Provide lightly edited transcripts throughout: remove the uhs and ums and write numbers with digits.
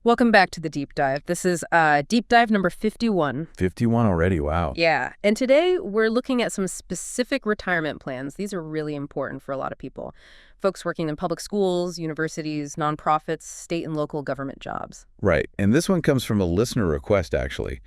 Welcome back to the deep dive. This is deep dive number 51. 51 already, wow. Yeah, and today we're looking at some specific retirement plans. These are really important for a lot of people. Folks working in public schools, universities, nonprofits, state and local government jobs. Right, and this one comes from a listener request, actually.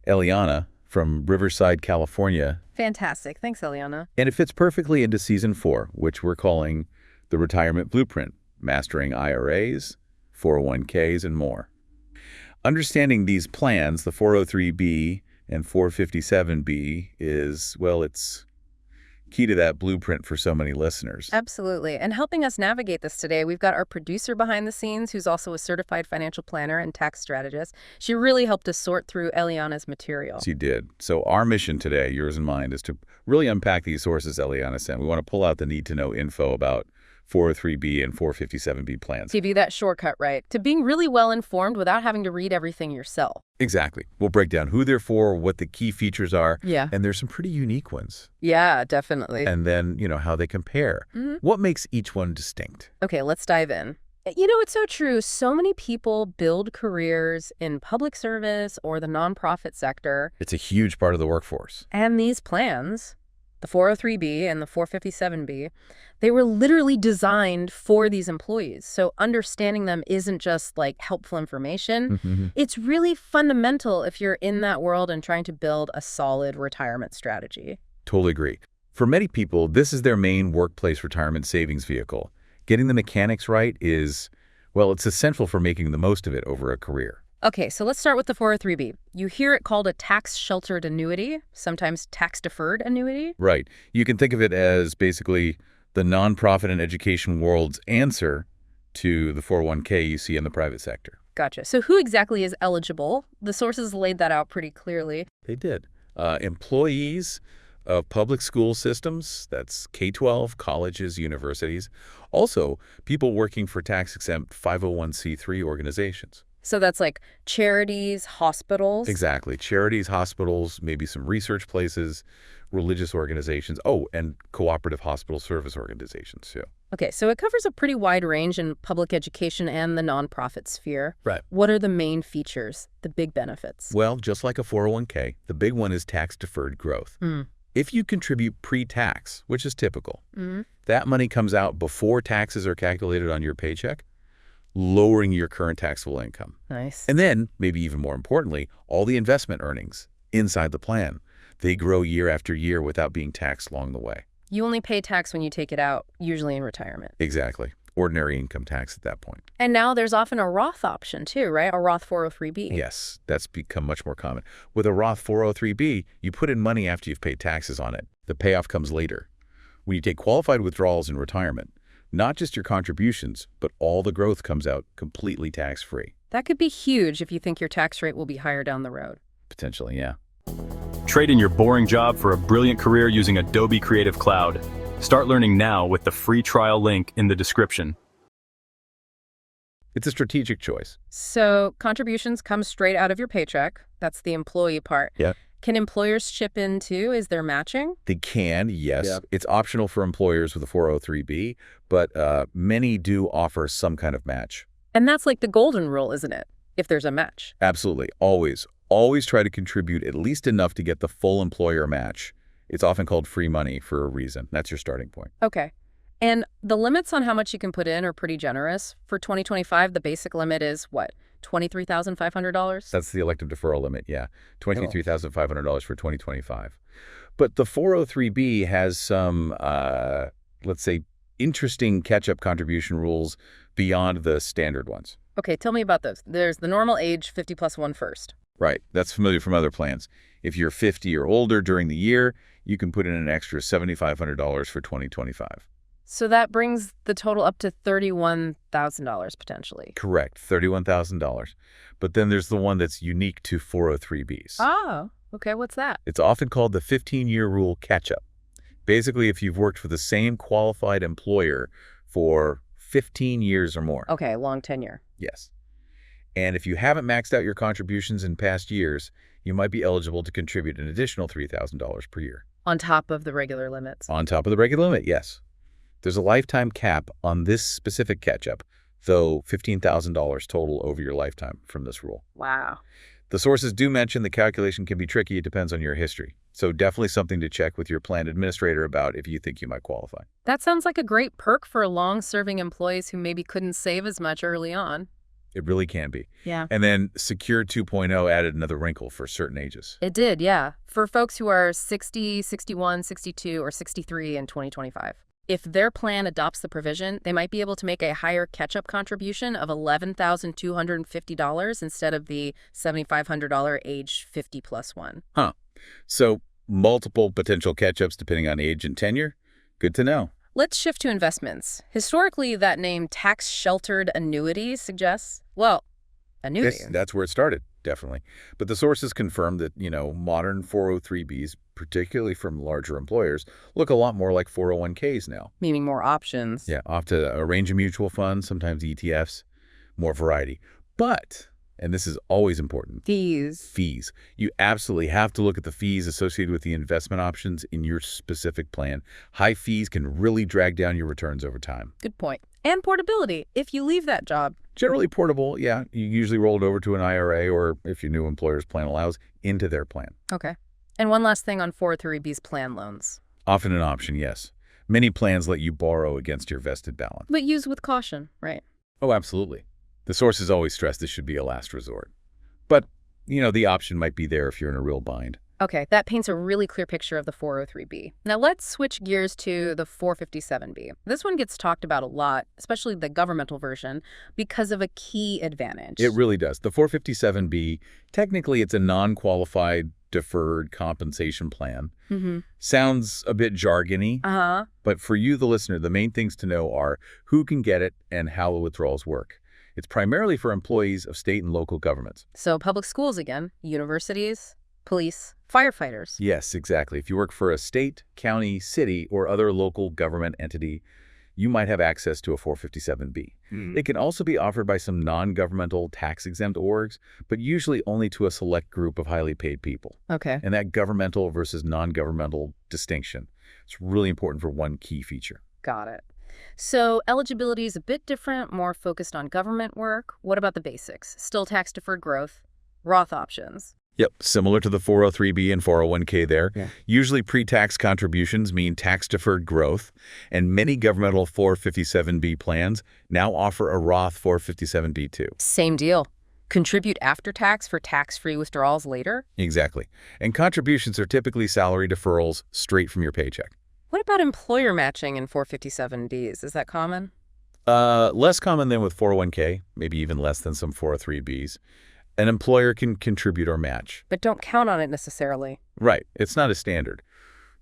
Eliana from Riverside, California. Fantastic. Thanks, Eliana. And it fits perfectly into Season 4, which we're calling the Retirement Blueprint, Mastering IRAs, 401ks, and more. Understanding these plans, the 403b and 457b is, well, it's key to that blueprint for so many listeners. Absolutely. And helping us navigate this today, we've got our producer behind the scenes, who's also a certified financial planner and tax strategist. She really helped us sort through Eliana's material. She did. So our mission today, yours and mine, is to really unpack these sources Eliana sent. We want to pull out the need-to-know info about 403b and 457b plans. Give you that shortcut, right? To being really well-informed without having to read everything yourself. Exactly. We'll break down who they're for, what the key features are. Yeah. And there's some pretty unique ones. Yeah, definitely. And then, how they compare. What makes each one distinct? Okay, let's dive in. It's so true. So many people build careers in public service or the nonprofit sector. It's a huge part of the workforce. And these plans, the 403b and the 457b, they were literally designed for these employees. So understanding them isn't just like helpful information. It's really fundamental if you're in that world and trying to build a solid retirement strategy. Totally agree. For many people, this is their main workplace retirement savings vehicle. Getting the mechanics right is, well, it's essential for making the most of it over a career. Okay, so let's start with the 403b. You hear it called a tax-sheltered annuity, sometimes tax-deferred annuity. Right. You can think of it as basically the nonprofit and education world's answer to the 401k you see in the private sector. Gotcha. So who exactly is eligible? The sources laid that out pretty clearly. They did. Employees of public school systems, that's K-12, colleges, universities. Also, people working for tax-exempt 501c3 organizations. So that's like charities, hospitals? Exactly. Charities, hospitals, maybe some research places, religious organizations. Oh, and cooperative hospital service organizations, too. Okay, so it covers a pretty wide range in public education and the nonprofit sphere. Right. What are the main features, the big benefits? Well, just like a 401k, the big one is tax-deferred growth. If you contribute pre-tax, which is typical, that money comes out before taxes are calculated on your paycheck, lowering your current taxable income. Nice. And then, maybe even more importantly, all the investment earnings inside the plan. They grow year after year without being taxed along the way. You only pay tax when you take it out, usually in retirement. Exactly. Ordinary income tax at that point. And now there's often a Roth option too, right? A Roth 403b. Yes, that's become much more common. With a Roth 403b, you put in money after you've paid taxes on it. The payoff comes later. When you take qualified withdrawals in retirement, not just your contributions, but all the growth comes out completely tax-free. That could be huge if you think your tax rate will be higher down the road. Potentially, yeah. Trade in your boring job for a brilliant career using Adobe Creative Cloud. Start learning now with the free trial link in the description. It's a strategic choice. So contributions come straight out of your paycheck. That's the employee part. Yeah. Can employers chip in too? Is there matching? They can, yes. Yeah. It's optional for employers with a 403b, but many do offer some kind of match. And that's like the golden rule, isn't it? If there's a match. Absolutely. Always. Always try to contribute at least enough to get the full employer match. It's often called free money for a reason. That's your starting point. Okay. And the limits on how much you can put in are pretty generous. For 2025, the basic limit is what? $23,500? That's the elective deferral limit, yeah. $23,500 for 2025. But the 403b has some, let's say, interesting catch-up contribution rules beyond the standard ones. Okay, tell me about those. There's the normal age 50 plus 1 first. Right. That's familiar from other plans. If you're 50 or older during the year, you can put in an extra $7,500 for 2025. So that brings the total up to $31,000 potentially. Correct, $31,000. But then there's the one that's unique to 403bs. Oh, okay. What's that? It's often called the 15-year rule catch-up. Basically, if you've worked for the same qualified employer for 15 years or more. Okay, long tenure. Yes. And if you haven't maxed out your contributions in past years, you might be eligible to contribute an additional $3,000 per year. On top of the regular limits. On top of the regular limit, yes. There's a lifetime cap on this specific catch-up, though $15,000 total over your lifetime from this rule. Wow. The sources do mention the calculation can be tricky. It depends on your history. So definitely something to check with your plan administrator about if you think you might qualify. That sounds like a great perk for long-serving employees who maybe couldn't save as much early on. It really can be. Yeah. And then Secure 2.0 added another wrinkle for certain ages. It did, yeah. For folks who are 60, 61, 62, or 63 in 2025. If their plan adopts the provision, they might be able to make a higher catch-up contribution of $11,250 instead of the $7,500 age 50+ one. Huh. So multiple potential catch-ups depending on age and tenure? Good to know. Let's shift to investments. Historically, that name tax-sheltered annuity suggests, well, annuity. Yes, that's where it started, definitely. But the sources confirm that, modern 403Bs, particularly from larger employers, look a lot more like 401Ks now. Meaning more options. Yeah, off to a range of mutual funds, sometimes ETFs, more variety. But, and this is always important, fees. You absolutely have to look at the fees associated with the investment options in your specific plan. High fees can really drag down your returns over time. Good point. And portability, if you leave that job. Generally portable, yeah. You usually roll it over to an IRA or, if your new employer's plan allows, into their plan. Okay. And one last thing on 403B's plan loans. Often an option, yes. Many plans let you borrow against your vested balance. But use with caution, right? Oh, absolutely. The sources always stress this should be a last resort. But, the option might be there if you're in a real bind. Okay, that paints a really clear picture of the 403B. Now let's switch gears to the 457B. This one gets talked about a lot, especially the governmental version, because of a key advantage. It really does. The 457B, technically it's a non-qualified deferred compensation plan. Sounds a bit jargony, but for you, the listener, the main things to know are who can get it and how the withdrawals work. It's primarily for employees of state and local governments. So public schools again, universities, police, firefighters. Yes, exactly. If you work for a state, county, city, or other local government entity, you might have access to a 457B. It can also be offered by some non-governmental tax-exempt orgs, but usually only to a select group of highly paid people. Okay. And that governmental versus non-governmental distinction, it's really important for one key feature. Got it. So eligibility is a bit different, more focused on government work. What about the basics? Still tax-deferred growth, Roth options. Yep, similar to the 403B and 401K there. Yeah. Usually pre-tax contributions mean tax-deferred growth, and many governmental 457B plans now offer a Roth 457B too. Same deal. Contribute after tax for tax-free withdrawals later? Exactly. And contributions are typically salary deferrals straight from your paycheck. What about employer matching in 457Bs? Is that common? Less common than with 401K, maybe even less than some 403Bs. An employer can contribute or match. But don't count on it necessarily. Right. It's not a standard.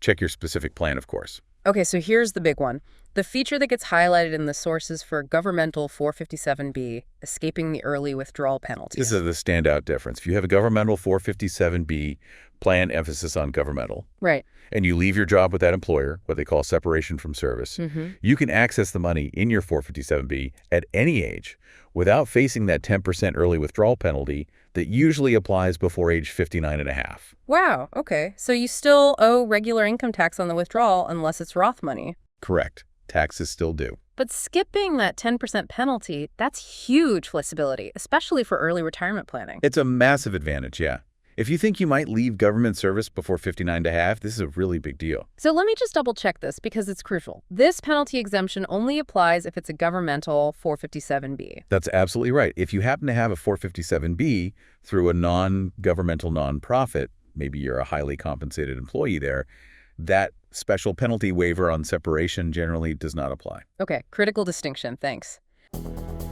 Check your specific plan, of course. Okay, so here's the big one. The feature that gets highlighted in the sources for governmental 457B, escaping the early withdrawal penalty. This is the standout difference. If you have a governmental 457B plan, emphasis on governmental, right, and you leave your job with that employer, what they call separation from service, you can access the money in your 457B at any age without facing that 10% early withdrawal penalty that usually applies before age 59 and a half. Wow, okay. So you still owe regular income tax on the withdrawal unless it's Roth money. Correct. Taxes still due. But skipping that 10% penalty, that's huge flexibility, especially for early retirement planning. It's a massive advantage, yeah. If you think you might leave government service before 59 and a half, this is a really big deal. So let me just double check this because it's crucial. This penalty exemption only applies if it's a governmental 457B. That's absolutely right. If you happen to have a 457B through a non-governmental nonprofit, maybe you're a highly compensated employee there, that special penalty waiver on separation generally does not apply. Okay, critical distinction. Thanks.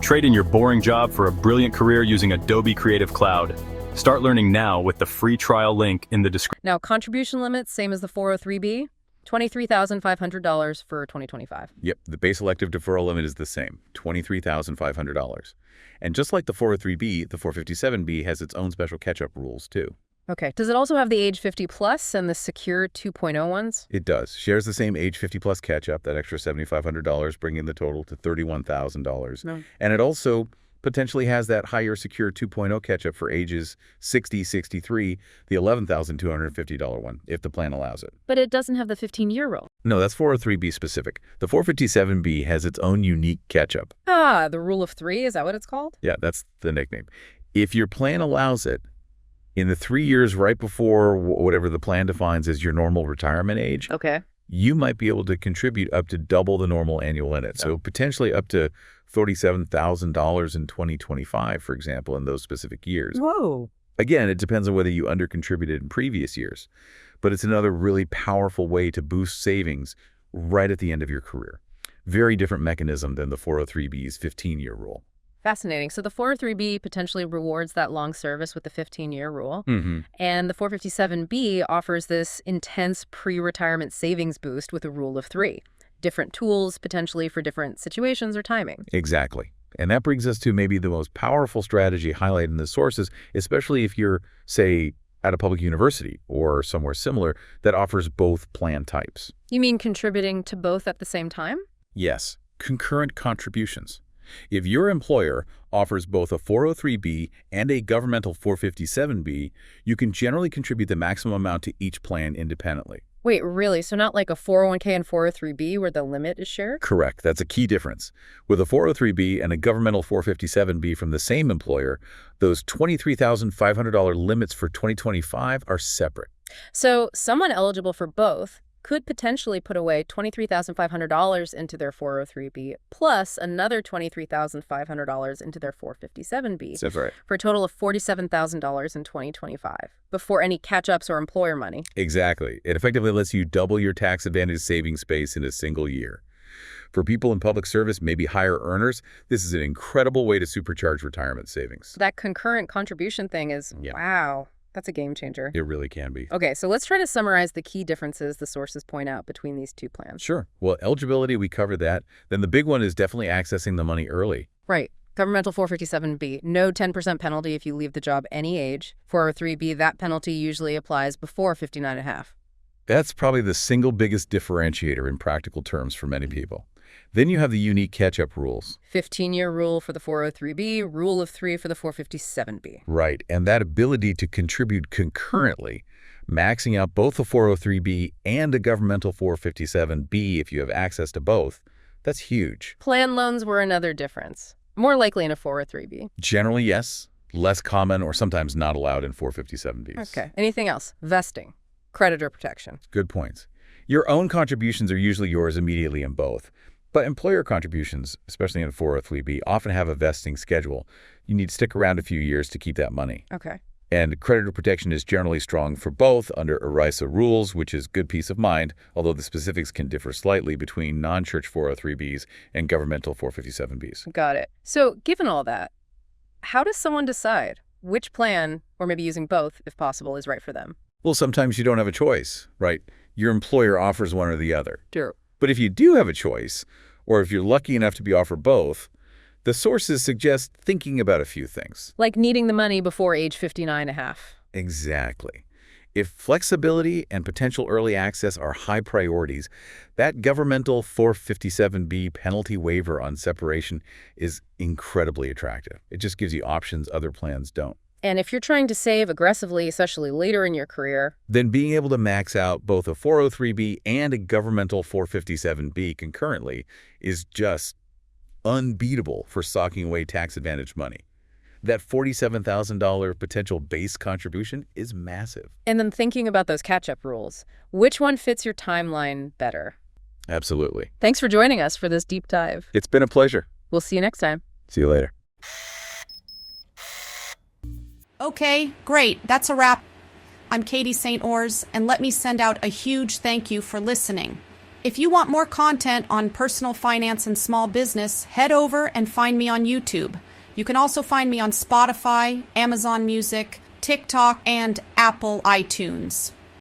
Trade in your boring job for a brilliant career using Adobe Creative Cloud. Start learning now with the free trial link in the description. Now, contribution limits, same as the 403B, $23,500 for 2025. Yep, the base elective deferral limit is the same, $23,500. And just like the 403B, the 457B has its own special catch-up rules, too. Okay. Does it also have the age 50 plus and the secure 2.0 ones? It does. Shares the same age 50 plus catch-up, that extra $7,500, bringing the total to $31,000. No. And it also potentially has that higher secure 2.0 catch-up for ages 60, 63, the $11,250 one, if the plan allows it. But it doesn't have the 15-year rule. No, that's 403B specific. The 457B has its own unique catch-up. Ah, the rule of 3, is that what it's called? Yeah, that's the nickname. If your plan allows it, in the 3 years right before whatever the plan defines as your normal retirement age, Okay. you might be able to contribute up to double the normal annual limit. So potentially up to $37,000 in 2025, for example, in those specific years. Whoa. Again, it depends on whether you undercontributed in previous years, but it's another really powerful way to boost savings right at the end of your career. Very different mechanism than the 403B's 15-year rule. Fascinating. So the 403B potentially rewards that long service with the 15-year rule. Mm-hmm. And the 457B offers this intense pre-retirement savings boost with a rule of 3. Different tools potentially for different situations or timing. Exactly. And that brings us to maybe the most powerful strategy highlighted in the sources, especially if you're, say, at a public university or somewhere similar that offers both plan types. You mean contributing to both at the same time? Yes, concurrent contributions. If your employer offers both a 403B and a governmental 457B, you can generally contribute the maximum amount to each plan independently. Wait, really? So not like a 401k and 403B where the limit is shared? Correct. That's a key difference. With a 403B and a governmental 457B from the same employer, those $23,500 limits for 2025 are separate. So someone eligible for both could potentially put away $23,500 into their 403B plus another $23,500 into their 457B. That's right. For a total of $47,000 in 2025 before any catch-ups or employer money. Exactly. It effectively lets you double your tax advantage savings space in a single year. For people in public service, maybe higher earners, this is an incredible way to supercharge retirement savings. That concurrent contribution thing is, wow, that's a game changer. It really can be. Okay, so let's try to summarize the key differences the sources point out between these two plans. Sure. Well, eligibility, we covered that. Then the big one is definitely accessing the money early. Right. Governmental 457B, no 10% penalty if you leave the job any age. 403B, that penalty usually applies before 59.5. That's probably the single biggest differentiator in practical terms for many people. Then you have the unique catch-up rules. 15-year rule for the 403B, rule of 3 for the 457B. Right, and that ability to contribute concurrently, maxing out both the 403B and a governmental 457B if you have access to both, that's huge. Plan loans were another difference. More likely in a 403B. Generally, yes. Less common or sometimes not allowed in 457Bs. Okay. Anything else? Vesting. Creditor protection. Good points. Your own contributions are usually yours immediately in both. But employer contributions, especially in 403B, often have a vesting schedule. You need to stick around a few years to keep that money. Okay. And creditor protection is generally strong for both under ERISA rules, which is good peace of mind, although the specifics can differ slightly between non-church 403Bs and governmental 457Bs. Got it. So given all that, how does someone decide which plan, or maybe using both if possible, is right for them? Well, sometimes you don't have a choice, right? Your employer offers one or the other. True. But if you do have a choice, or if you're lucky enough to be offered both, the sources suggest thinking about a few things. Like needing the money before age 59.5. Exactly. If flexibility and potential early access are high priorities, that governmental 457B penalty waiver on separation is incredibly attractive. It just gives you options other plans don't. And if you're trying to save aggressively, especially later in your career, then being able to max out both a 403B and a governmental 457B concurrently is just unbeatable for socking away tax advantage money. That $47,000 potential base contribution is massive. And then thinking about those catch-up rules, which one fits your timeline better? Absolutely. Thanks for joining us for this deep dive. It's been a pleasure. We'll see you next time. See you later. Okay, great. That's a wrap. I'm Katie St. Ors, and let me send out a huge thank you for listening. If you want more content on personal finance and small business, head over and find me on YouTube. You can also find me on Spotify, Amazon Music, TikTok, and Apple iTunes.